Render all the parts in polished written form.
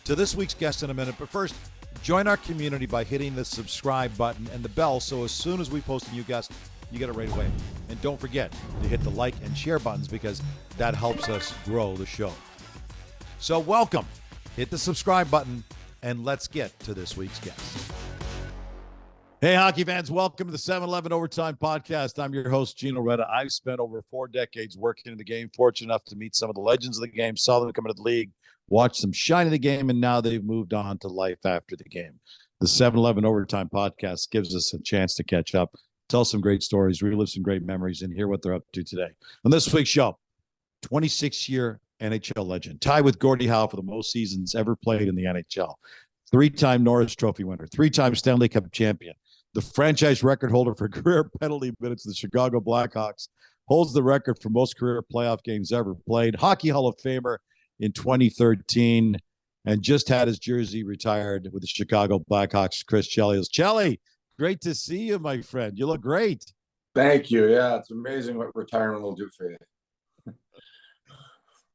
to this week's guest in a minute. But first, join our community by hitting the subscribe button and the bell so as soon as we post a new guest, you get it right away. And don't forget to hit the like and share buttons because that helps us grow the show. So welcome. Hit the subscribe button and let's get to this week's guest. Hey, hockey fans, welcome to the 7-Eleven Overtime Podcast. I'm your host, Gino Retta. I've spent over 4 decades working in the game, fortunate enough to meet some of the legends of the game, saw them come into the league, watched them shine in the game, and now they've moved on to life after the game. The 7-Eleven Overtime Podcast gives us a chance to catch up, tell some great stories, relive some great memories, and hear what they're up to today. On this week's show, 26-year NHL legend, tied with Gordie Howe for the most seasons ever played in the NHL. 3-time Norris Trophy winner, 3-time Stanley Cup champion, the franchise record holder for career penalty minutes of the Chicago Blackhawks, holds the record for most career playoff games ever played, Hockey Hall of Famer in 2013, and just had his jersey retired with the Chicago Blackhawks, Chris Chelios. Chelly, great to see you, my friend. You look great. Thank you. Yeah, it's amazing what retirement will do for you.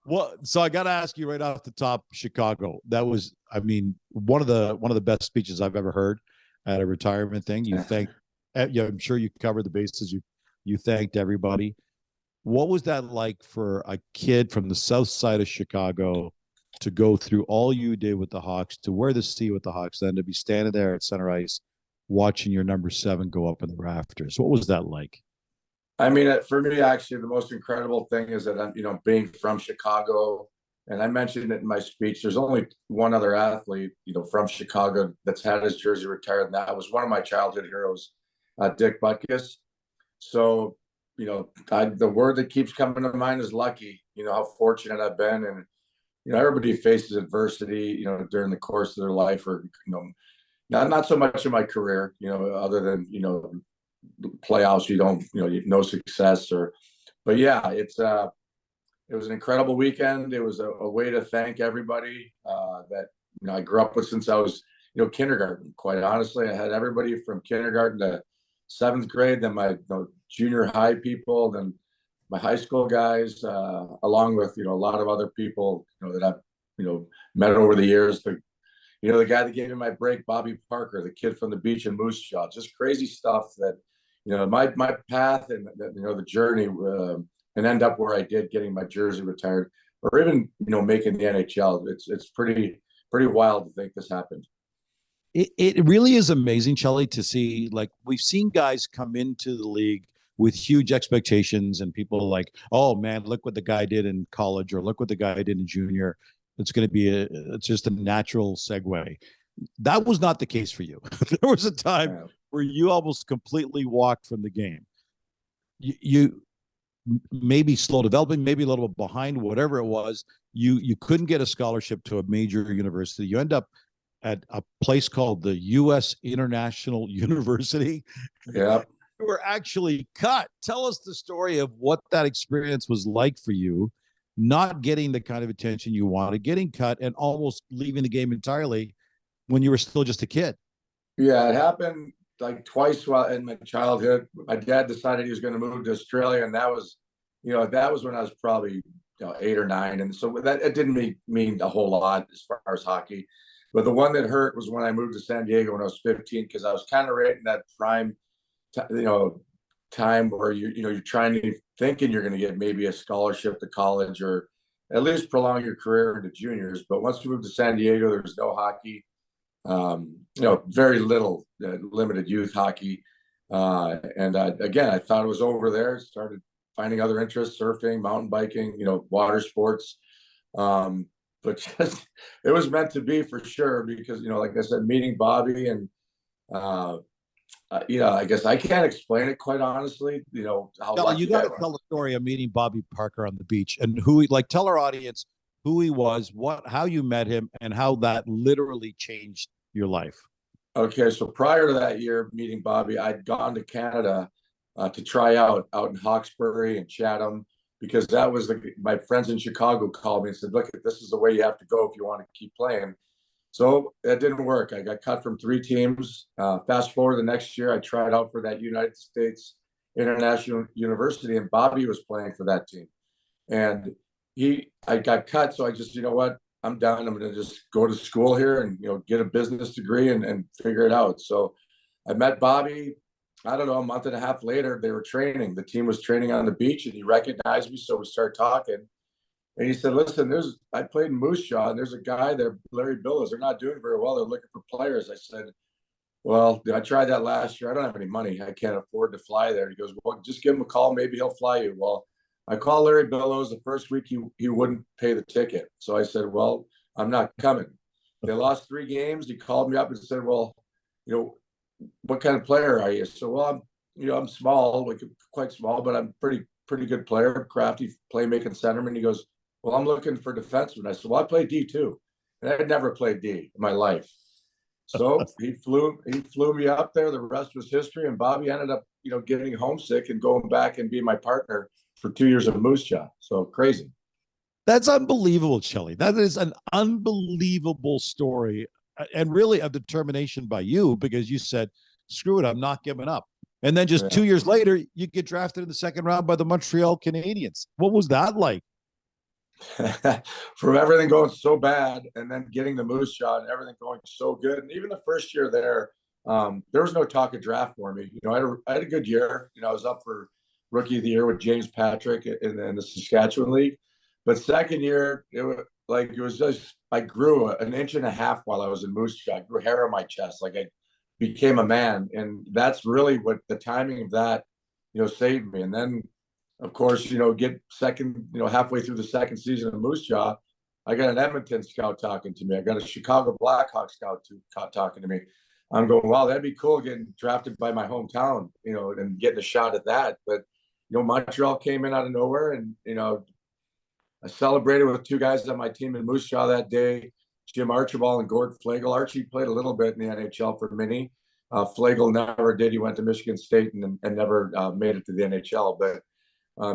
Well, so I got to ask you right off the top, Chicago. That was, I mean, one of the best speeches I've ever heard at a retirement thing. You thanked, yeah, I'm sure you covered the bases. You thanked everybody. What was that like for a kid from the south side of Chicago to go through all you did with the Hawks, to wear the C with the Hawks, then to be standing there at center ice watching your number 7 go up in the rafters? What was that like? I mean, for me, actually, the most incredible thing is that I'm, being from Chicago, and I mentioned it in my speech. There's only one other athlete, from Chicago that's had his jersey retired, and that was one of my childhood heroes, Dick Butkus. So, the word that keeps coming to mind is lucky. How fortunate I've been, and everybody faces adversity, during the course of their life, or not so much in my career, other than playoffs, you don't, no success, but yeah, it was an incredible weekend. It was a way to thank everybody that I grew up with since I was kindergarten. Quite honestly, I had everybody from kindergarten to 7th grade, then my junior high people, then my high school guys, along with a lot of other people that I've met over the years. The guy that gave me my break, Bobby Parker, the kid from the beach in Moose Jaw, just crazy stuff that my path and the journey and end up where I did, getting my jersey retired, or even making the NHL. It's pretty wild to think this happened. It really is amazing, Chelly, to see. Like, we've seen guys come into the league with huge expectations, and people like, oh man, look what the guy did in college, or look what the guy did in junior. It's going to be it's just a natural segue. That was not the case for you. There was a time where you almost completely walked from the game. You maybe slow developing, maybe a little bit behind, whatever it was. You couldn't get a scholarship to a major university. You end up at a place called the U.S. International University. Yeah. You were actually cut. Tell us the story of what that experience was like for you, not getting the kind of attention you wanted, getting cut, and almost leaving the game entirely when you were still just a kid. Yeah, it happened like twice while in my childhood. My dad decided he was going to move to Australia, and that was when I was probably 8 or 9, and so that it didn't mean a whole lot as far as hockey. But the one that hurt was when I moved to San Diego when I was 15, because I was kind of right in that prime, time where you're thinking you're going to get maybe a scholarship to college, or at least prolong your career into juniors. But once you moved to San Diego, there was no hockey, very little, limited youth hockey. Again, I thought it was over there. Started finding other interests: surfing, mountain biking, water sports. But just, it was meant to be for sure, because, like I said, meeting Bobby and, I guess I can't explain it, quite honestly, how lucky you got to tell the story of meeting Bobby Parker on the beach, and tell our audience who he was, how you met him, and how that literally changed your life. Okay. So prior to that year meeting Bobby, I'd gone to Canada to try out in Hawkesbury and Chatham, because that was my friends in Chicago called me and said, look, this is the way you have to go if you want to keep playing. So that didn't work. I got cut from 3 teams. Fast forward the next year, I tried out for that United States International University, and Bobby was playing for that team. And I got cut. So I just, I'm done. I'm going to just go to school here and, get a business degree and figure it out. So I met Bobby, I don't know, a month and a half later. They were training. The team was training on the beach, and he recognized me. So we started talking. And he said, listen, I played in Moose Jaw, and there's a guy there, Larry Billows. They're not doing very well. They're looking for players. I said, well, I tried that last year. I don't have any money. I can't afford to fly there. He goes, well, just give him a call. Maybe he'll fly you. Well, I called Larry Billows. The first week he wouldn't pay the ticket. So I said, well, I'm not coming. They lost 3 games. He called me up and said, well, what kind of player are you? So, well, I'm small, like quite small, but I'm pretty good player, crafty playmaking centerman. He goes, well, I'm looking for defenseman. I said, well, I play D too. And I had never played D in my life. So he flew me up there. The rest was history. And Bobby ended up, getting homesick and going back and being my partner for 2 years of Moose Jaw. So crazy. That's unbelievable, Chelly. That is an unbelievable story, and really a determination by you, because you said, screw it, I'm not giving up. And then just 2 years later, you get drafted in the second round by the Montreal Canadiens. What was that like? From everything going so bad and then getting the Moose Jaw and everything going so good. And even the first year there was no talk of draft for me. I had a good year. I was up for Rookie of the Year with James Patrick in the Saskatchewan League. But second year, it was just, I grew an inch and a half while I was in Moose Jaw. I grew hair on my chest. Like, I became a man. And that's really what the timing of that, saved me. And then, of course, get second, halfway through the second season of Moose Jaw, I got an Edmonton scout talking to me. I got a Chicago Blackhawks scout talking to me. I'm going, wow, that'd be cool getting drafted by my hometown, and getting a shot at that. But, Montreal came in out of nowhere, and, I celebrated with 2 guys on my team in Moose Jaw that day, Jim Archibald and Gord Flegel. Archie played a little bit in the NHL for Mini. Flegel never did. He went to Michigan State and never made it to the NHL. But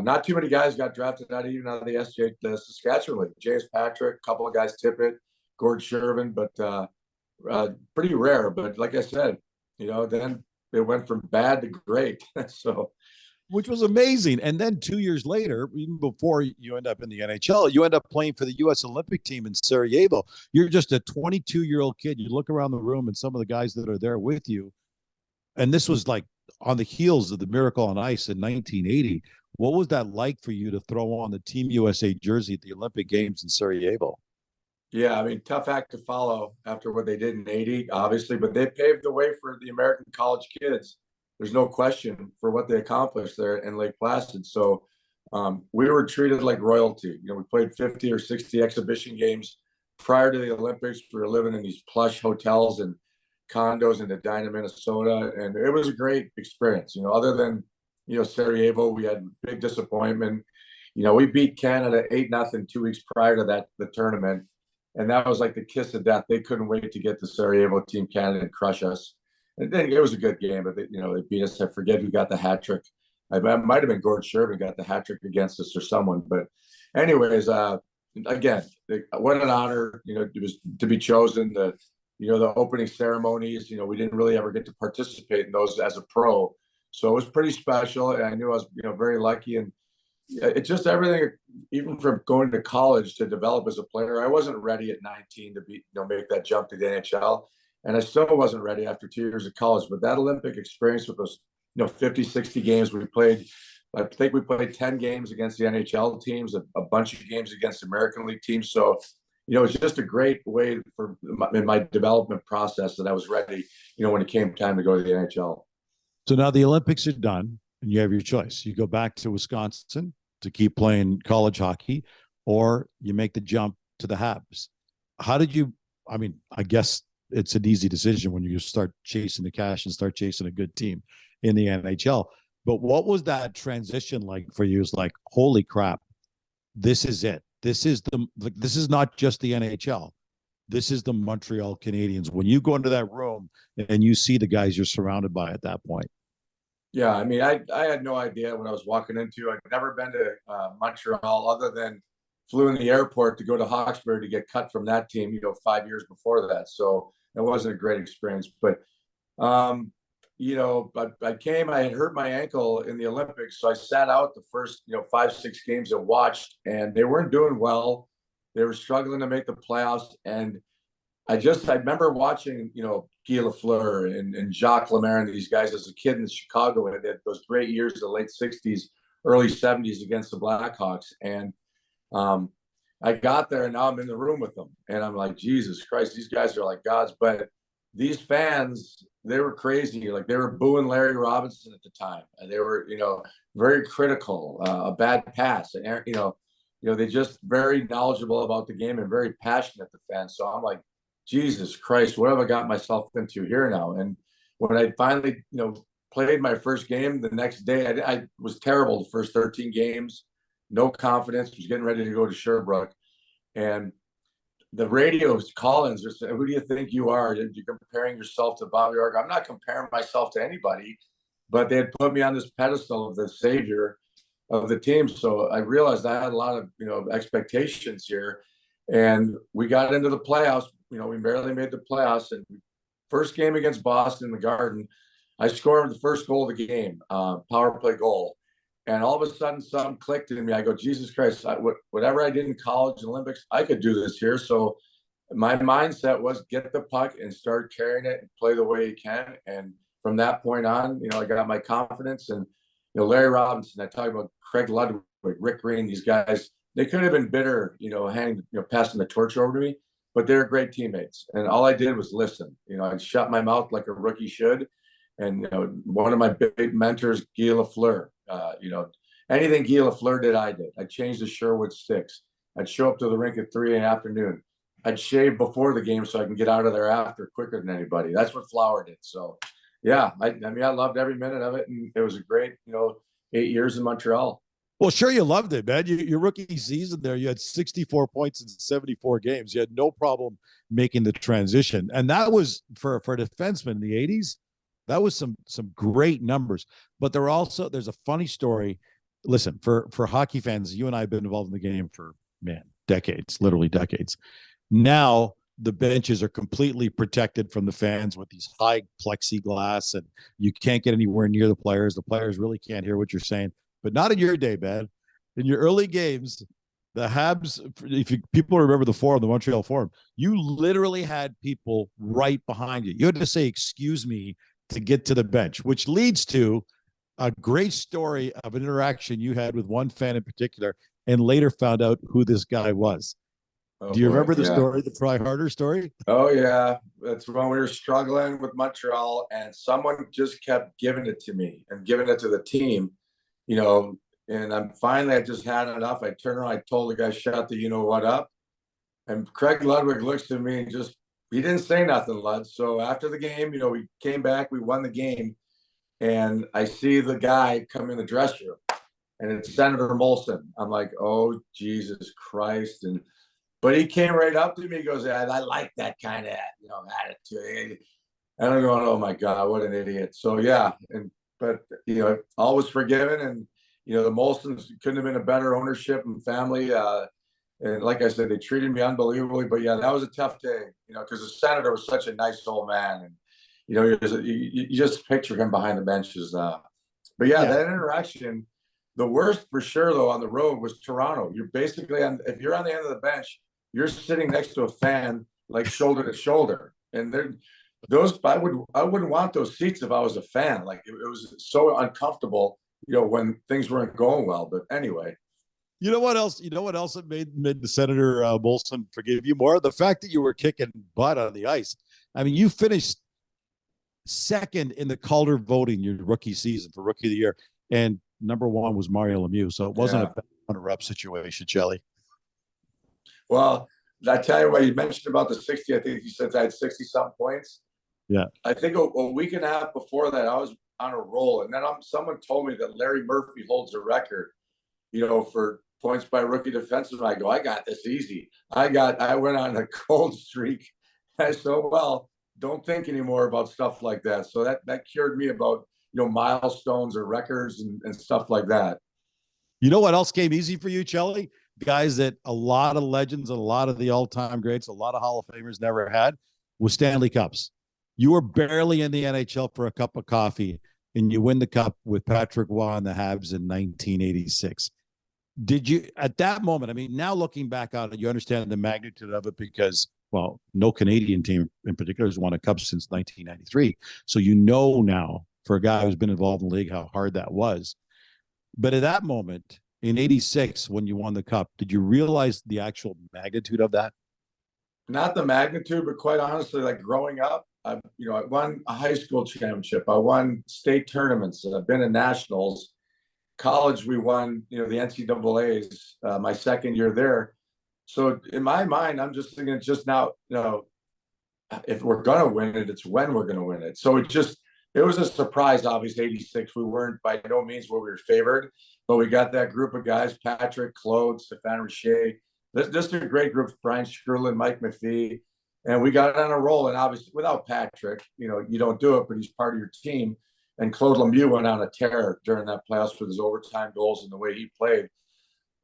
not too many guys got drafted out of the Saskatchewan League. James Patrick, a couple of guys, Tippett, Gord Shervin, but pretty rare. But like I said, then it went from bad to great. So, which was amazing. And then 2 years later, even before you end up in the NHL, you end up playing for the U.S. Olympic team in Sarajevo. You're just a 22-year-old kid. You look around the room and some of the guys that are there with you, and this was like on the heels of the Miracle on Ice in 1980. What was that like for you to throw on the Team USA jersey at the Olympic Games in Sarajevo? Yeah, I mean, tough act to follow after what they did in 80, obviously, but they paved the way for the American college kids. There's no question for what they accomplished there in Lake Placid. So we were treated like royalty. We played 50 or 60 exhibition games prior to the Olympics. We were living in these plush hotels and condos in Edina, Minnesota, and it was a great experience. Other than Sarajevo, we had big disappointment. We beat Canada 8-0 2 weeks prior to the tournament, and that was like the kiss of death. They couldn't wait to get the Sarajevo Team Canada and crush us. And then it was a good game, but they beat us. I forget who got the hat trick. It might have been Gord Shervin got the hat trick against us or someone. But anyways, again, what an honor, it was to be chosen. The opening ceremonies, we didn't really ever get to participate in those as a pro. So it was pretty special. And I knew I was, very lucky. And it's just everything, even from going to college to develop as a player. I wasn't ready at 19 to make that jump to the NHL. And I still wasn't ready after 2 years of college. But that Olympic experience with those, 50, 60 games we played, I think we played 10 games against the NHL teams, a bunch of games against American League teams. So, it's just a great way in my development process that I was ready, when it came time to go to the NHL. So now the Olympics are done and you have your choice. You go back to Wisconsin to keep playing college hockey, or you make the jump to the Habs. How did you, I guess it's an easy decision when you start chasing the cash and start chasing a good team in the NHL. But what was that transition like for you? It's like, holy crap, this is it. This is not just the NHL. This is the Montreal Canadiens. When you go into that room and you see the guys you're surrounded by at that point. Yeah, I had no idea what I was walking into. I'd never been to Montreal other than flew in the airport to go to Hawkesbury to get cut from that team, 5 years before that. So it wasn't a great experience. But, I had hurt my ankle in the Olympics. So I sat out the first, 5, 6 games and watched, and they weren't doing well. They were struggling to make the playoffs, and I remember watching, Guy Lafleur and Jacques Lemaire and these guys as a kid in Chicago, and they had those great years, the late '60s, early '70s against the Blackhawks, and I got there, and now I'm in the room with them, and I'm like, Jesus Christ, these guys are like gods. But these fans, they were crazy. Like, they were booing Larry Robinson at the time, and they were, very critical, a bad pass, and they just very knowledgeable about the game and very passionate, the fans. So I'm like, Jesus Christ, what have I got myself into here now? And when I finally, played my first game the next day, I was terrible the first 13 games, no confidence, was getting ready to go to Sherbrooke. And the radio call-ins just said, who do you think you are? You're comparing yourself to Bobby Orr. I'm not comparing myself to anybody, but they had put me on this pedestal of the savior of the team. So I realized I had a lot of, expectations here. And we got into the playoffs. We barely made the playoffs. And first game against Boston in the Garden, I scored the first goal of the game, power play goal. And all of a sudden, something clicked in me. I go, Jesus Christ, whatever I did in college and Olympics, I could do this here. So my mindset was get the puck and start carrying it and play the way you can. And from that point on, I got my confidence. And, Larry Robinson, I talk about Craig Ludwig, Rick Green, these guys, they could have been bitter, passing the torch over to me, but they're great teammates. And all I did was listen. I'd shut my mouth like a rookie should. And, one of my big mentors, Guy Lafleur, anything Guy Lafleur did, I did. I changed the Sherwood sticks. I'd show up to the rink at 3 in the afternoon. I'd shave before the game so I can get out of there after quicker than anybody. That's what Flower did. So, yeah, I loved every minute of it. And it was a great, 8 years in Montreal. Well, sure, you loved it, man. Your rookie season there, you had 64 points in 74 games. You had no problem making the transition. And that was, for a defenseman in the 80s, that was some great numbers. But there's a funny story. Listen, for hockey fans, you and I have been involved in the game for, decades, literally decades. Now the benches are completely protected from the fans with these high plexiglass, and you can't get anywhere near the players. The players really can't hear what you're saying. But not in your day, man. In your early games, the Habs, people remember the Montreal Forum, you literally had people right behind you. You had to say, excuse me, to get to the bench, which leads to a great story of an interaction you had with one fan in particular, and later found out who this guy was. Do you remember the story, the Try Harder story? Oh, yeah. That's when we were struggling with Montreal, and someone just kept giving it to me and giving it to the team. And I just had enough. I turned around, I told the guy, shut the what up. And Craig Ludwig looks at me and he didn't say nothing, Lud. So after the game, we came back, we won the game. And I see the guy come in the dressing room, and it's Senator Molson. I'm like, oh, Jesus Christ. But he came right up to me. He goes, I like that kind of, attitude. And I'm going, oh my God, what an idiot. So yeah. But all was forgiven. And, the Molsons couldn't have been a better ownership and family. And like I said, they treated me unbelievably. But yeah, that was a tough day, because the Senator was such a nice old man. And, you just picture him behind the benches. But yeah, that interaction, the worst for sure, though, on the road was Toronto. You're basically if you're on the end of the bench, you're sitting next to a fan, like shoulder to shoulder. And I wouldn't want those seats if I was a fan. Like, it was so uncomfortable, when things weren't going well. But anyway. You know what else that made the Senator Molson forgive you more? The fact that you were kicking butt on the ice. I mean, you finished second in the Calder voting your rookie season for Rookie of the Year, and number one was Mario Lemieux. So it wasn't a runner-up situation, Chelly. Well, I tell you what, you mentioned about the 60. I think you said I had 60-something points. Yeah. I think a week and a half before that, I was on a roll. And then someone told me that Larry Murphy holds a record, for points by rookie defenseman. I go, I got this easy. I went on a cold streak. I said, well, don't think anymore about stuff like that. So that cured me about, milestones or records and stuff like that. You know what else came easy for you, Chelly? Guys that a lot of legends and a lot of the all-time greats, a lot of Hall of Famers never had, was Stanley Cups. You were barely in the NHL for a cup of coffee, and you win the cup with Patrick Waugh and the Habs in 1986. Did you, at that moment, I mean, now looking back on it, you understand the magnitude of it because, well, no Canadian team in particular has won a cup since 1993. So you know now, for a guy who's been involved in the league, how hard that was. But at that moment in 86, when you won the cup, did you realize the actual magnitude of that? Not the magnitude, but quite honestly, like growing up, I won a high school championship. I won state tournaments. I've been in nationals. College, we won, the NCAA's my second year there. So in my mind, I'm just thinking just now, if we're going to win it, it's when we're going to win it. So it was a surprise, obviously, 86. We weren't by no means where we were favored, but we got that group of guys, Patrick, Claude, Stéphane Richer. This is a great group, Brian Skrulin, Mike McPhee. And we got on a roll. And obviously, without Patrick, you don't do it, but he's part of your team. And Claude Lemieux went on a tear during that playoffs with his overtime goals and the way he played.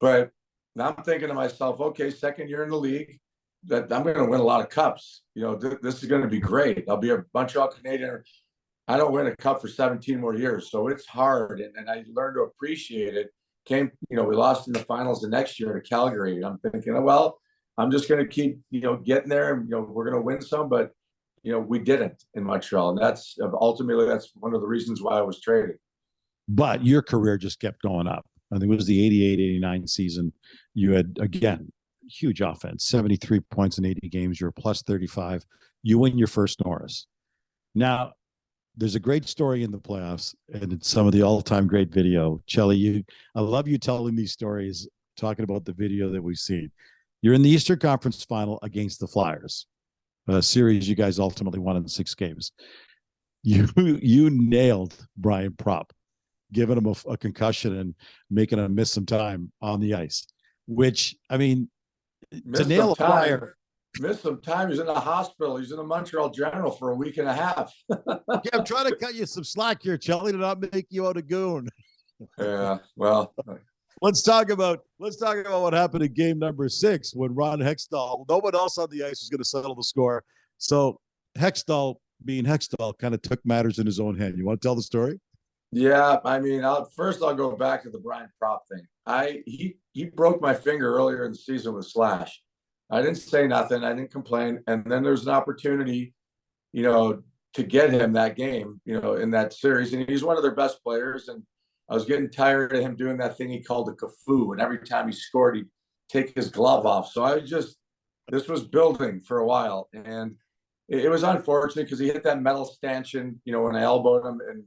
But now I'm thinking to myself, okay, second year in the league, that I'm going to win a lot of cups. This is going to be great. I'll be a Montreal Canadian. I don't win a cup for 17 more years. So it's hard. And I learned to appreciate it. We lost in the finals the next year to Calgary. And I'm thinking, well, I'm just going to keep, getting there. And, we're going to win some. But we didn't in Montreal. And that's one of the reasons why I was traded. But your career just kept going up. I think it was the 88-89 season. You had, again, huge offense, 73 points in 80 games. You're plus 35. You win your first Norris. Now, there's a great story in the playoffs, and it's some of the all-time great video. Chelly, I love you telling these stories, talking about the video that we've seen. You're in the Eastern Conference Final against the Flyers, a series you guys ultimately won in 6 games. You nailed Brian Propp, giving him a concussion and making him miss some time on the ice, which, I mean, to nail a Flyer. Missed some time. He's in the hospital. He's in the Montreal General for a week and a half. Yeah, I'm trying to cut you some slack here, Chelly, to not make you out a goon. Yeah, well, let's talk about what happened in game number 6 when Ron Hextall, no one else on the ice was going to settle the score. So Hextall, being Hextall, kind of took matters in his own hand. You want to tell the story? Yeah, I mean, I'll go back to the Brian Propp thing. He broke my finger earlier in the season with Slash. I didn't say nothing. I didn't complain. And then there's an opportunity, to get him that game, in that series. And he's one of their best players. And I was getting tired of him doing that thing he called the kafoo. And every time he scored, he'd take his glove off. So this was building for a while. And it was unfortunate because he hit that metal stanchion, when I elbowed him. And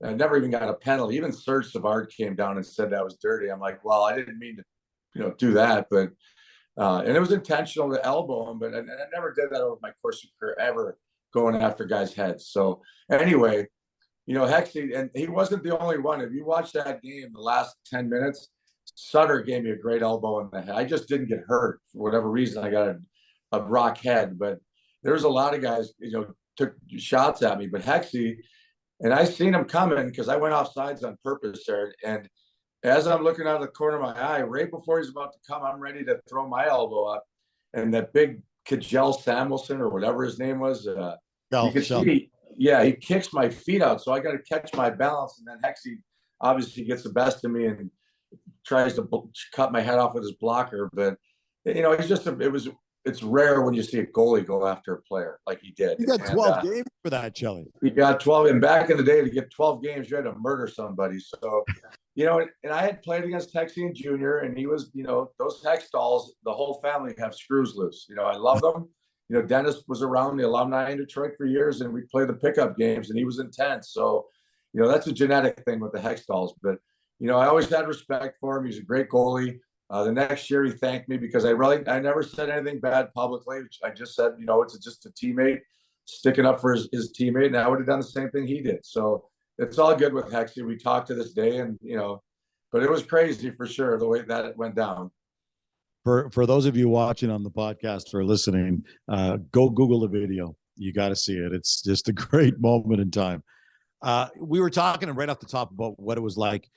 I never even got a penalty. Even Serge Savard came down and said that was dirty. I'm like, well, I didn't mean to, do that. But and it was intentional to elbow him, but I never did that over my course of career ever, going after guys' heads. So anyway, Hexy, and he wasn't the only one. If you watch that game, the last 10 minutes, Sutter gave me a great elbow in the head. I just didn't get hurt for whatever reason. I got a rock head, but there's a lot of guys, took shots at me. But Hexy, and I seen him coming because I went off sides on purpose there, and as I'm looking out of the corner of my eye, right before he's about to come, I'm ready to throw my elbow up. And that big Kjell Samuelsson, or whatever his name was, you could see, he kicks my feet out. So I got to catch my balance. And then Hexy obviously gets the best of me and tries to cut my head off with his blocker. But, it's rare when you see a goalie go after a player like he did. You got 12 games for that, Chelly. He got 12. And back in the day, to get 12 games, you had to murder somebody. So, and I had played against Hexy Jr., and he was, those Hextalls, the whole family have screws loose. I love them. Dennis was around the alumni in Detroit for years, and we played the pickup games, and he was intense. So, that's a genetic thing with the Hextalls. But, I always had respect for him. He's a great goalie. The next year he thanked me because I never said anything bad publicly. I just said, it's just a teammate sticking up for his teammate, and I would have done the same thing he did. So it's all good with Hexy. We talk to this day, and but it was crazy for sure the way that it went down. For those of you watching on the podcast or listening, go Google the video. You got to see it. It's just a great moment in time. We were talking right off the top about what it was like.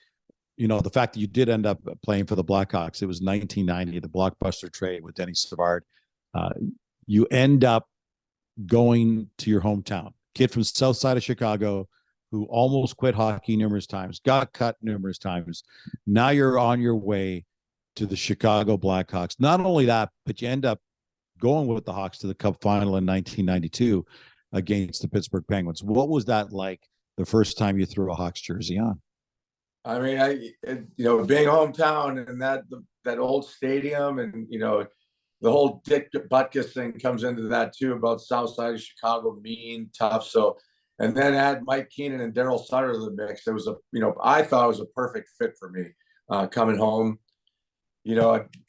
The fact that you did end up playing for the Blackhawks. It was 1990, the blockbuster trade with Denny Savard. You end up going to your hometown. Kid from south side of Chicago who almost quit hockey numerous times, got cut numerous times. Now you're on your way to the Chicago Blackhawks. Not only that, but you end up going with the Hawks to the Cup final in 1992 against the Pittsburgh Penguins. What was that like the first time you threw a Hawks jersey on? I mean, being hometown and that old stadium, and the whole Dick Butkus thing comes into that too, about South Side of Chicago, mean, tough. So, and then add Mike Keenan and Daryl Sutter to the mix. It was I thought it was a perfect fit for me coming home.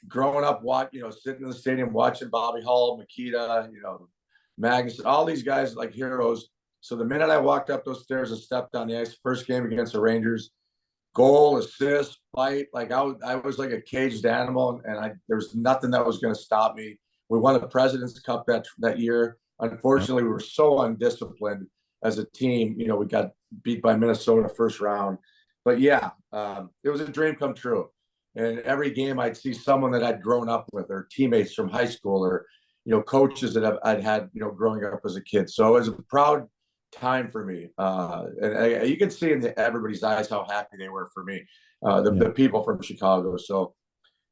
Growing up, sitting in the stadium watching Bobby Hull, Makita, Magnus, all these guys like heroes. So the minute I walked up those stairs and stepped on the ice, first game against the Rangers, goal, assist, fight, like I was like a caged animal, and there was nothing that was going to stop me. We won the President's Cup that year. Unfortunately, we were so undisciplined as a team. We got beat by Minnesota first round. But yeah, it was a dream come true. And every game I'd see someone that I'd grown up with, or teammates from high school, or coaches that I'd had growing up as a kid. So it was a proud time for me, and you can see in everybody's eyes how happy they were for me, the people from Chicago. So,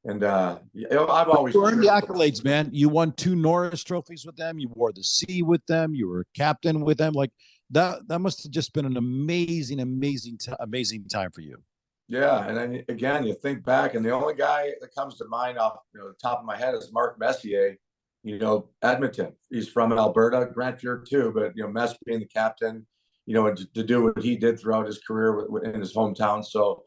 and I've always earned the accolades, man. You won 2 Norris trophies with them. You wore the C with them. You were captain with them. Like that must have just been an amazing time for you. Yeah, and then again, you think back, and the only guy that comes to mind off the top of my head is Mark Messier. Edmonton. He's from Alberta, Grant Fuhr too, but Mess being the captain, and to do what he did throughout his career in his hometown. So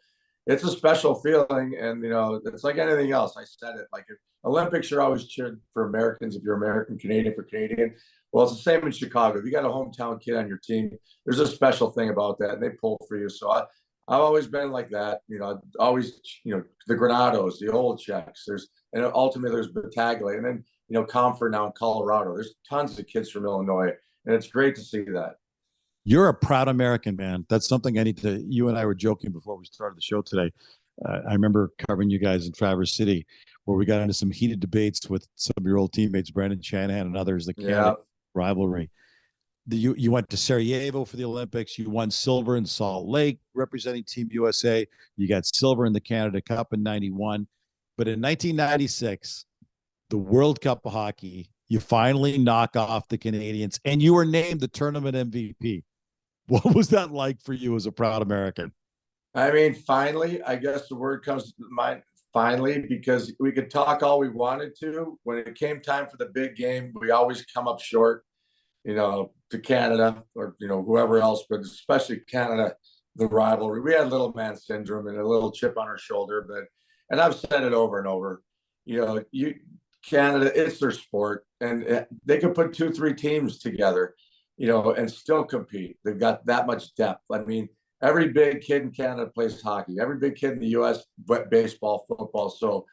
it's a special feeling, and it's like anything else. I said it, like Olympics are always cheered for Americans. If you're American, Canadian for Canadian. Well, it's the same in Chicago. If you got a hometown kid on your team, there's a special thing about that, and they pull for you. So I've always been like that. Always, the Granados, the old Czechs. And ultimately there's Battaglia, and then Comfort now in Colorado. There's tons of kids from Illinois, and it's great to see that. You're a proud American, man. That's something you and I were joking before we started the show today. I remember covering you guys in Traverse City, where we got into some heated debates with some of your old teammates, Brendan Shanahan and others, the Canada rivalry. You went to Sarajevo for the Olympics. You won silver in Salt Lake representing Team USA. You got silver in the Canada Cup in 91. But in 1996, the World Cup of Hockey, you finally knock off the Canadians, and you were named the tournament MVP. What was that like for you as a proud American? I mean, finally, I guess the word comes to mind, finally, because we could talk all we wanted to. When it came time for the big game, we always come up short, to Canada or, whoever else, but especially Canada, the rivalry. We had little man syndrome and a little chip on our shoulder, and I've said it over and over, Canada, it's their sport, and they can put 2-3 teams together, and still compete. They've got that much depth. I mean, every big kid in Canada plays hockey. Every big kid in the U.S. baseball, football. So,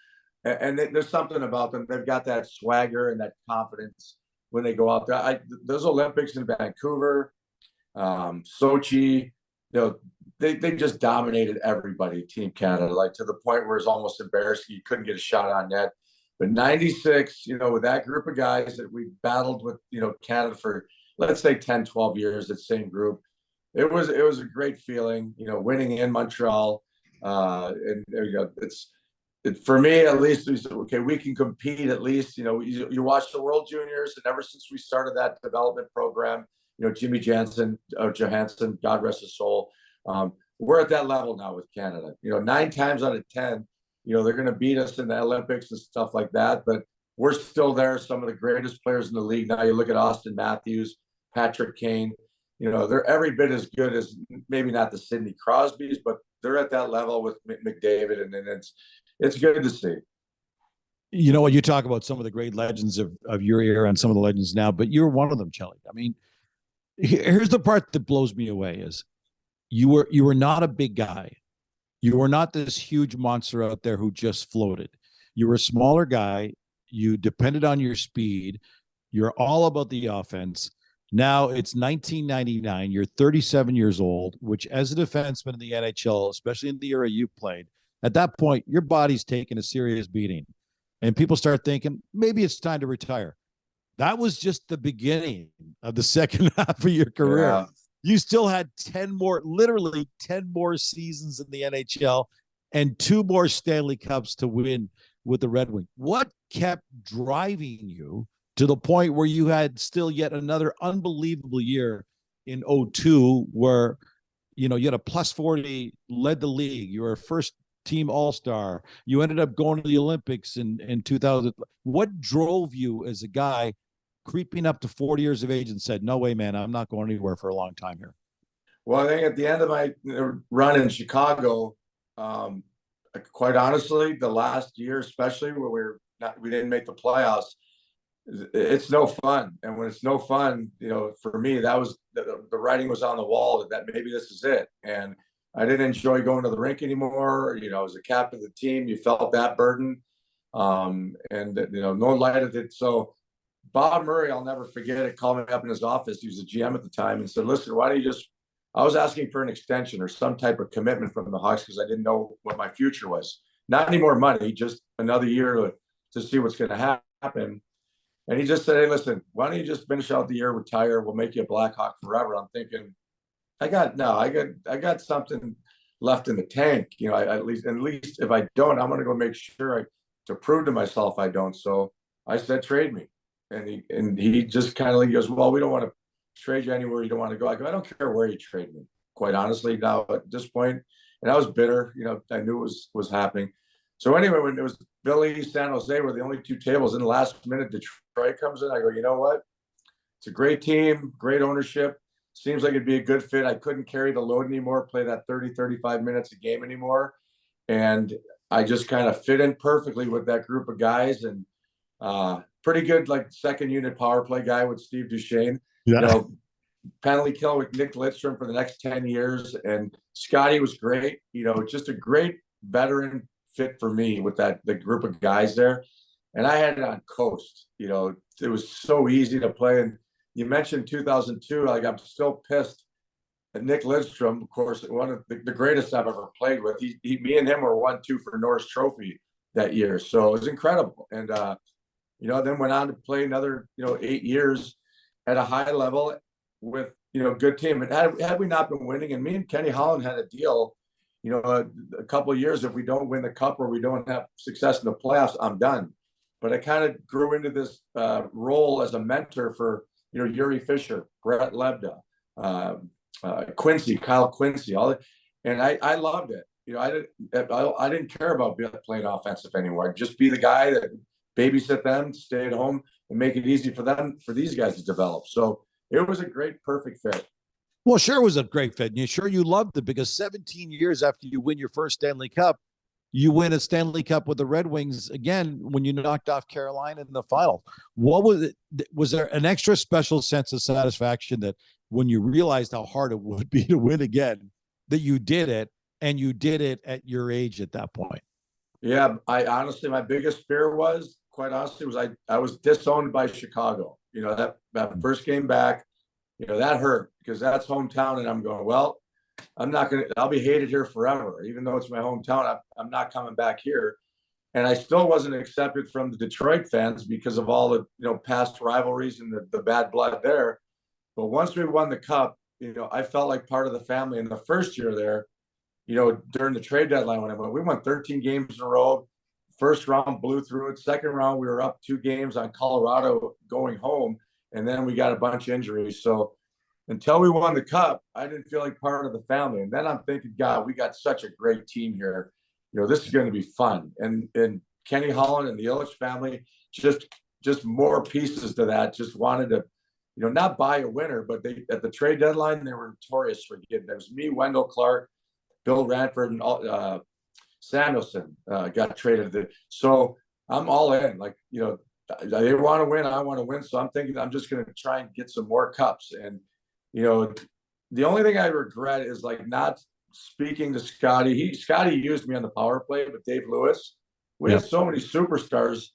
and there's something about them. They've got that swagger and that confidence when they go out there. Those Olympics in Vancouver, Sochi, they just dominated everybody, Team Canada, like to the point where it's almost embarrassing. You couldn't get a shot on net. But 96, with that group of guys that we battled with, Canada for, let's say 10, 12 years, that same group, it was a great feeling, winning in Montreal. And for me, at least, we said, okay, we can compete at least. You watch the World Juniors, and ever since we started that development program, Jimmy Johansson, God rest his soul, we're at that level now with Canada. 9 times out of 10, they're going to beat us in the Olympics and stuff like that, but we're still there. Some of the greatest players in the league now. You look at Austin Matthews, Patrick Kane. They're every bit as good as, maybe not the Sidney Crosbys, but they're at that level with McDavid, and it's good to see. When you talk about some of the great legends of your era and some of the legends now, but you're one of them, Chelly. I mean, here's the part that blows me away is you were not a big guy. You were not this huge monster out there who just floated. You were a smaller guy. You depended on your speed. You're all about the offense. Now it's 1999. You're 37 years old, which as a defenseman in the NHL, especially in the era you played, at that point, your body's taking a serious beating. And people start thinking, maybe it's time to retire. That was just the beginning of the second half of your career. Yeah. You still had literally 10 more seasons in the NHL. and 2 more Stanley Cups to win with the Red Wings. What kept driving you to the point where you had still yet another unbelievable year in 02 where, you had a plus 40, led the league. You were a first team all-star. You ended up going to the Olympics in 2000. What drove you as a guy creeping up to 40 years of age and said, no way, man, I'm not going anywhere for a long time here? Well, I think at the end of my run in Chicago, quite honestly, the last year, especially where we didn't make the playoffs, it's no fun. And when it's no fun, for me, that was the writing was on the wall that maybe this is it. And I didn't enjoy going to the rink anymore. As a captain of the team, you felt that burden. No light of it. So Bob Murray, I'll never forget it, called me up in his office. He was the GM at the time and said, listen, why don't you I was asking for an extension or some type of commitment from the Hawks because I didn't know what my future was. Not any more money, just another year to see what's going to happen. And he just said, hey, listen, why don't you just finish out the year, retire? We'll make you a Blackhawk forever. I'm thinking, I got something left in the tank. At least if I don't, I'm going to go make sure to prove to myself I don't. So I said, trade me. And he just kind of goes, well, we don't want to trade you anywhere you don't want to go. I go, I don't care where you trade me, quite honestly, now at this point. And I was bitter, I knew it was happening. So anyway, when it was Philly, San Jose were the only 2 tables, in the last minute, Detroit comes in. I go, you know what? It's a great team, great ownership. Seems like it'd be a good fit. I couldn't carry the load anymore, play that 30, 35 minutes a game anymore. And I just kind of fit in perfectly with that group of guys, and pretty good, like second unit power play guy with Steve Duchesne. Yeah. Penalty kill with Nick Lidstrom for the next 10 years. And Scotty was great, just a great veteran fit for me with the group of guys there. And I had it on coast, it was so easy to play. And you mentioned 2002, like I'm still pissed at Nick Lidstrom, of course, one of the greatest I've ever played with. Me and him were 1-2 for Norris Trophy that year. So it was incredible. And, then went on to play another, 8 years at a high level with, good team. And had we not been winning, and me and Kenny Holland had a deal, a couple of years, if we don't win the cup or we don't have success in the playoffs, I'm done. But I kind of grew into this role as a mentor for, Yuri Fisher, Brett Lebda, Kyle Quincy, and I loved it. I didn't care about playing offensive anymore. I'd just be the guy that babysit them, stay at home, and make it easy for these guys to develop. So it was a great, perfect fit. Well, sure, it was a great fit. And you loved it because 17 years after you win your first Stanley Cup, you win a Stanley Cup with the Red Wings again when you knocked off Carolina in the final. What was it? Was there an extra special sense of satisfaction that when you realized how hard it would be to win again, that you did it, and you did it at your age at that point? Yeah, I honestly, my biggest fear was, quite honestly, was I was disowned by Chicago. That first game back, that hurt because that's hometown, and I'm going, well, I'll be hated here forever. Even though it's my hometown, I'm not coming back here. And I still wasn't accepted from the Detroit fans because of all the, past rivalries and the bad blood there. But once we won the cup, I felt like part of the family. In the first year there, during the trade deadline, we won 13 games in a row. First round blew through it. Second round, we were up 2 games on Colorado going home. And then we got a bunch of injuries. So until we won the cup, I didn't feel like part of the family. And then I'm thinking, God, we got such a great team here. This is going to be fun. And Kenny Holland and the Ilitch family, just more pieces to that. Just wanted to, not buy a winner, but at the trade deadline, they were notorious for getting. There was me, Wendell Clark, Bill Ranford, and Samuelson got traded. So I'm all in. Like, they want to win, I want to win. So I'm thinking I'm just going to try and get some more cups. And the only thing I regret is like not speaking to Scotty. Scotty used me on the power play, but Dave Lewis, we had so many superstars.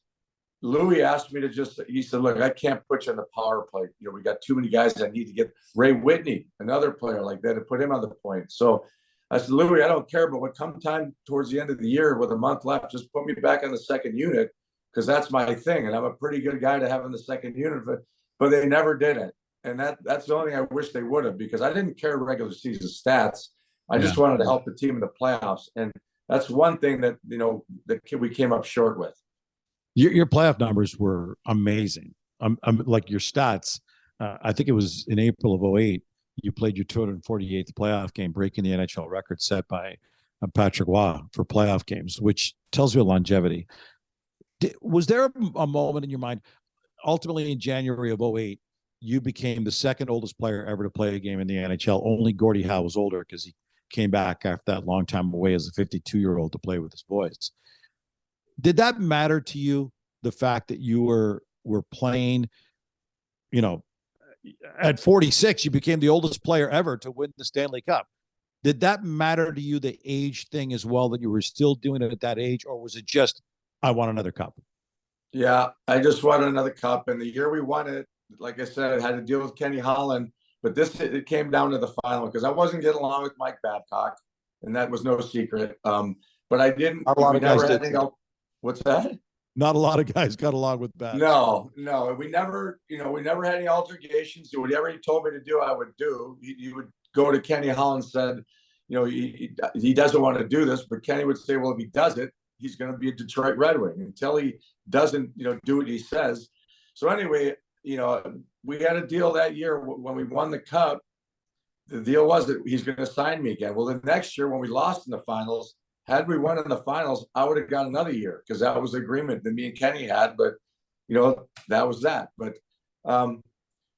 Louis asked me he said, look, I can't put you on the power play. We got too many guys that need to get Ray Whitney, another player like that, to put him on the point. So I said, Louis, I don't care, but when come time towards the end of the year with a month left, just put me back on the second unit because that's my thing. And I'm a pretty good guy to have in the second unit, but they never did it. And that's the only thing I wish they would have, because I didn't care regular season stats. I just wanted to help the team in the playoffs. And that's one thing that, that we came up short with. Your playoff numbers were amazing. Like your stats. I think it was in April of '08. You played your 248th playoff game, breaking the NHL record set by Patrick Waugh for playoff games, which tells you a longevity. Was there a moment in your mind, ultimately in January of '08, you became the second oldest player ever to play a game in the NHL? Only Gordie Howe was older because he came back after that long time away as a 52-year-old to play with his boys. Did that matter to you, the fact that you were playing, at 46, you became the oldest player ever to win the Stanley Cup? Did that matter to you, the age thing as well, that you were still doing it at that age? Or was it just, I want another cup? Yeah, I just wanted another cup. And the year we won it, like I said, I had to deal with Kenny Holland. But it came down to the final because I wasn't getting along with Mike Babcock, and that was no secret. But I didn't. A lot of guys did. What's that? Not a lot of guys got along with Babs. No. We never had any altercations. Whatever he told me to do, I would do. He would go to Kenny Holland and said, he doesn't want to do this, but Kenny would say, well, if he does it, he's going to be a Detroit Red Wing until he doesn't, do what he says. So anyway, we had a deal that year when we won the cup. The deal was that he's going to sign me again. Well, the next year when we lost in the finals, had we won in the finals, I would have got another year because that was the agreement that me and Kenny had. But, that was that. But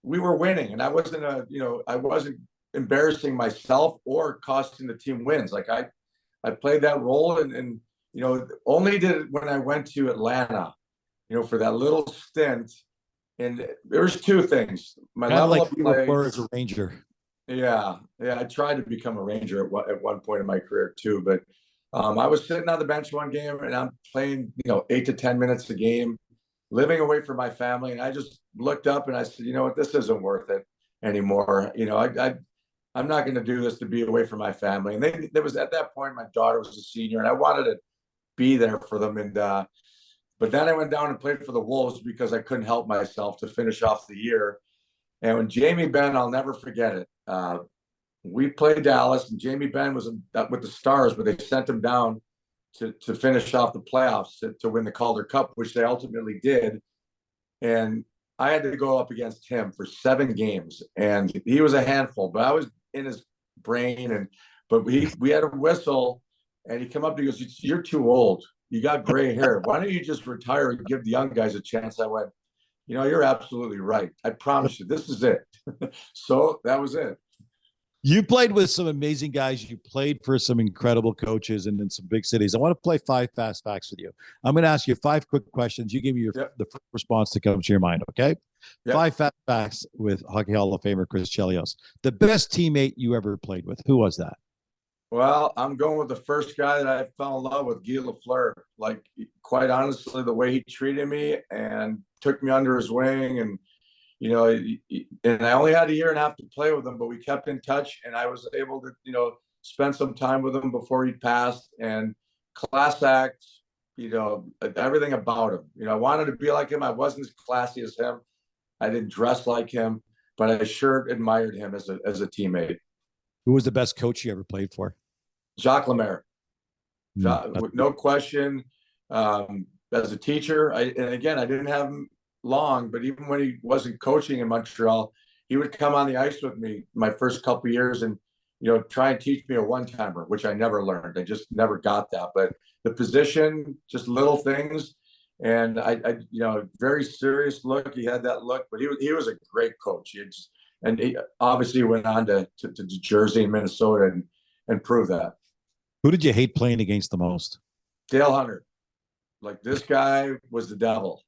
we were winning, and I wasn't embarrassing myself or costing the team wins. Like I played that role, and only did it when I went to Atlanta, for that little stint. And there was two things. My kind level of of play as a Ranger. Yeah. I tried to become a Ranger at one point in my career too. But I was sitting on the bench one game, and I'm playing, 8 to 10 minutes a game, living away from my family. And I just looked up and I said, you know what, this isn't worth it anymore. I'm not going to do this to be away from my family. And there was, at that point, my daughter was a senior, and I wanted to be there for them. And but then I went down and played for the Wolves because I couldn't help myself to finish off the year. And when Jamie Benn, I'll never forget it. We played Dallas, and Jamie Benn was with the Stars, but they sent him down to finish off the playoffs to win the Calder Cup, which they ultimately did. And I had to go up against him for 7 games, and he was a handful. But I was in his brain, but we had a whistle, and he came up and he goes, "You're too old. You got gray hair. Why don't you just retire and give the young guys a chance?" I went, you're absolutely right. I promise you, this is it. So that was it. You played with some amazing guys. You played for some incredible coaches and in some big cities. I want to play 5 fast facts with you. I'm going to ask you 5 quick questions. You give me the first response that comes to your mind, okay? Yep. 5 fast facts with Hockey Hall of Famer Chris Chelios. The best teammate you ever played with, who was that? Well, I'm going with the first guy that I fell in love with, Guy Lafleur. Like, quite honestly, the way he treated me and took me under his wing, and and I only had a year and a half to play with him, but we kept in touch, and I was able to spend some time with him before he passed. And class act, everything about him. I wanted to be like him. I wasn't as classy as him. I didn't dress like him, but I sure admired him as a teammate. Who was the best coach you ever played for? Jacques Lemaire. No question. As a teacher, and again, I didn't have him long, but even when he wasn't coaching in Montreal, he would come on the ice with me my first couple of years and try and teach me a one-timer, which I never learned. I just never got that. But the position, just little things, and I very serious look. He had that look, but he was a great coach. He obviously went on to Jersey and Minnesota and prove that. Who did you hate playing against the most? Dale Hunter. Like, this guy was the devil,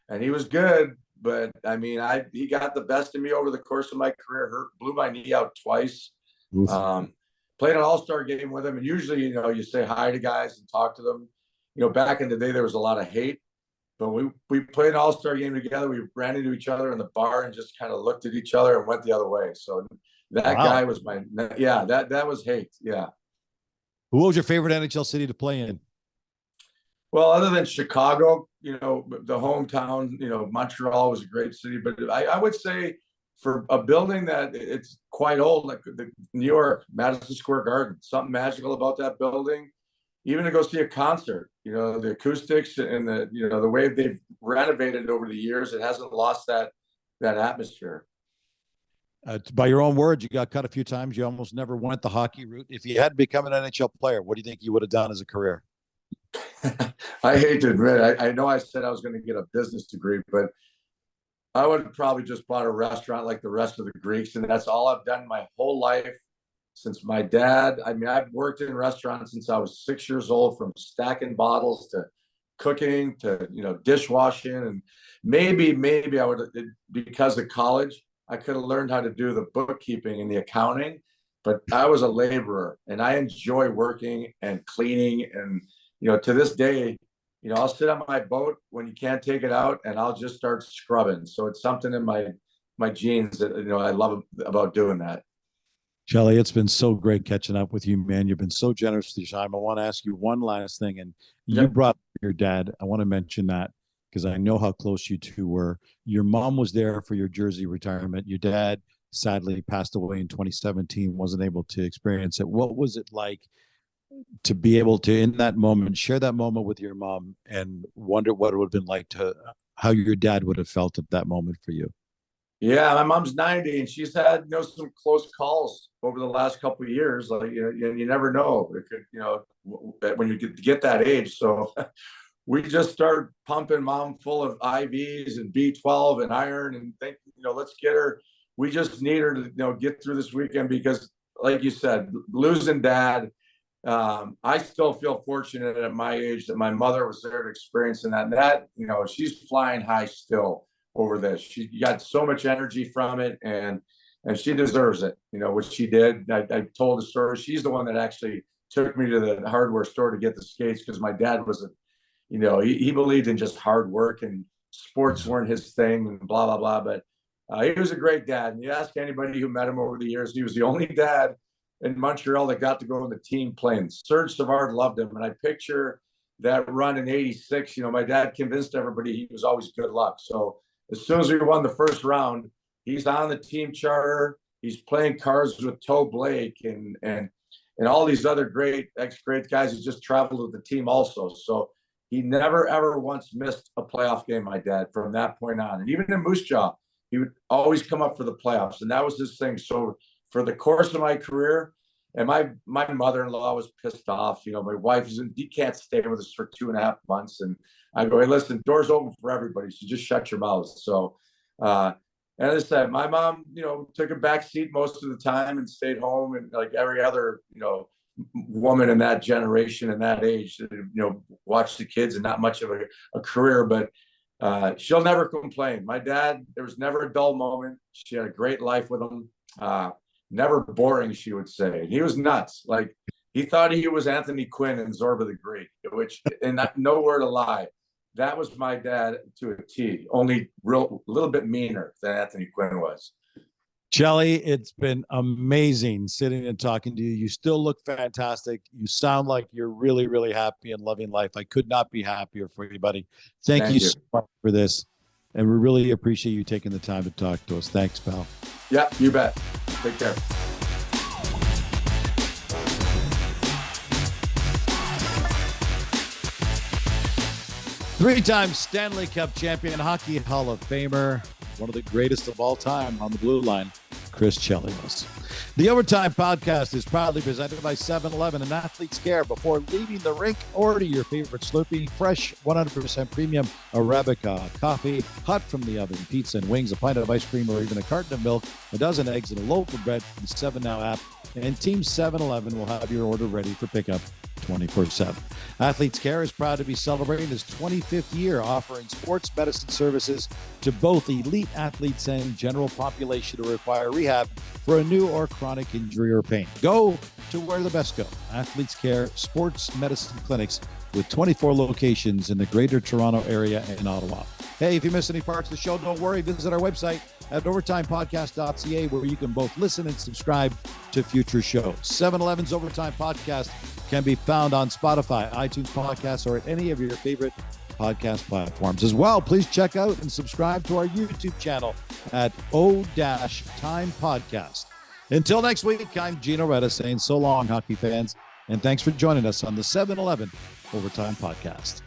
and he was good, but I mean, he got the best of me over the course of my career. Blew my knee out twice. Played an all-star game with him, and usually, you say hi to guys and talk to them. Back in the day, there was a lot of hate, but we played an all-star game together. We ran into each other in the bar and just kind of looked at each other and went the other way. So that guy was that was hate. Yeah. Who was your favorite NHL city to play in? Well, other than Chicago, the hometown, Montreal was a great city, but I would say for a building that it's quite old, like the New York, Madison Square Garden, something magical about that building. even to go see a concert. The acoustics and the way they've renovated over the years, it hasn't lost that atmosphere. By your own words, you got cut a few times. You almost never went the hockey route. If you had become an NHL player, what do you think you would have done as a career? I hate to admit, I know I said I was going to get a business degree, but I would have probably just bought a restaurant like the rest of the Greeks, and that's all I've done my whole life since my dad. I mean, I've worked in restaurants since I was 6 years old, from stacking bottles to cooking to dishwashing, and maybe I would have, because of college, I could have learned how to do the bookkeeping and the accounting, but I was a laborer and I enjoy working and cleaning. And, to this day, I'll sit on my boat when you can't take it out and I'll just start scrubbing. So it's something in my genes that, I love about doing that. Chelly, it's been so great catching up with you, man. You've been so generous with your time. I want to ask you one last thing. And you brought up your dad. I want to mention that because I know how close you two were. Your mom was there for your jersey retirement. Your dad sadly passed away in 2017, wasn't able to experience it. What was it like to be able to, in that moment, share that moment with your mom and wonder what it would have been like how your dad would have felt at that moment for you? Yeah, my mom's 90 and she's had, some close calls over the last couple of years. Like, you never know. It could, when you get that age. So we just started pumping mom full of IVs and B12 and iron and think, let's get her. We just need her to, get through this weekend because, like you said, losing dad, I still feel fortunate at my age that my mother was there to experience that. And that, she's flying high still over this. She got so much energy from it, and she deserves it. What she did. I told the story. She's the one that actually took me to the hardware store to get the skates because my dad was he believed in just hard work and sports weren't his thing and blah, blah, blah. But he was a great dad. And you ask anybody who met him over the years, he was the only dad in Montreal that got to go in the team plane. Serge Savard loved him. And I picture that run in 86. My dad convinced everybody he was always good luck. So as soon as we won the first round, he's on the team charter. He's playing cards with Toe Blake and all these other great ex-great guys who just traveled with the team also. So he never, ever once missed a playoff game, my dad, from that point on. And even in Moose Jaw, he would always come up for the playoffs. And that was his thing. So for the course of my career, and my mother-in-law was pissed off. My wife he can't stay with us for 2.5 months. And I go, hey, listen, door's open for everybody. So just shut your mouth. So, and as I said, my mom, took a back seat most of the time and stayed home. And like every other, woman in that generation and that age, watched the kids and not much of a career, but she'll never complain. My dad, there was never a dull moment. She had a great life with him. Never boring, she would say. He was nuts. Like he thought he was Anthony Quinn in Zorba the Greek, which, and no word to lie, that was my dad to a T. Only a little bit meaner than Anthony Quinn was. Chelly, it's been amazing sitting and talking to you. You still look fantastic. You sound like you're really, really happy and loving life. I could not be happier for you, buddy. Thank you so much for this. And we really appreciate you taking the time to talk to us. Thanks, pal. Yeah, you bet. Take care. Three-time Stanley Cup champion, Hockey Hall of Famer, one of the greatest of all time on the blue line, Chris Chelios. The Overtime Podcast is proudly presented by 7-Eleven and Athlete's Care. Before leaving the rink, order your favorite Slurpee, fresh 100% premium Arabica coffee, hot from the oven, pizza and wings, a pint of ice cream, or even a carton of milk, a dozen eggs, and a loaf of bread from the 7 Now app. And Team 7-Eleven will have your order ready for pickup 24/7. Athlete's Care is proud to be celebrating its 25th year, offering sports medicine services to both elite athletes and general population who require rehab for a new or chronic injury or pain. Go to where the best go. Athlete's Care Sports Medicine Clinics with 24 locations in the Greater Toronto Area and Ottawa. Hey, if you miss any parts of the show, don't worry. Visit our website at overtimepodcast.ca, where you can both listen and subscribe to future shows. 7-Eleven's Overtime Podcast can be found on Spotify, iTunes Podcasts, or at any of your favorite podcast platforms. As well, please check out and subscribe to our YouTube channel at O-Time Podcast. Until next week, I'm Gino Retta saying so long, hockey fans, And thanks for joining us on the 7-Eleven Overtime Podcast.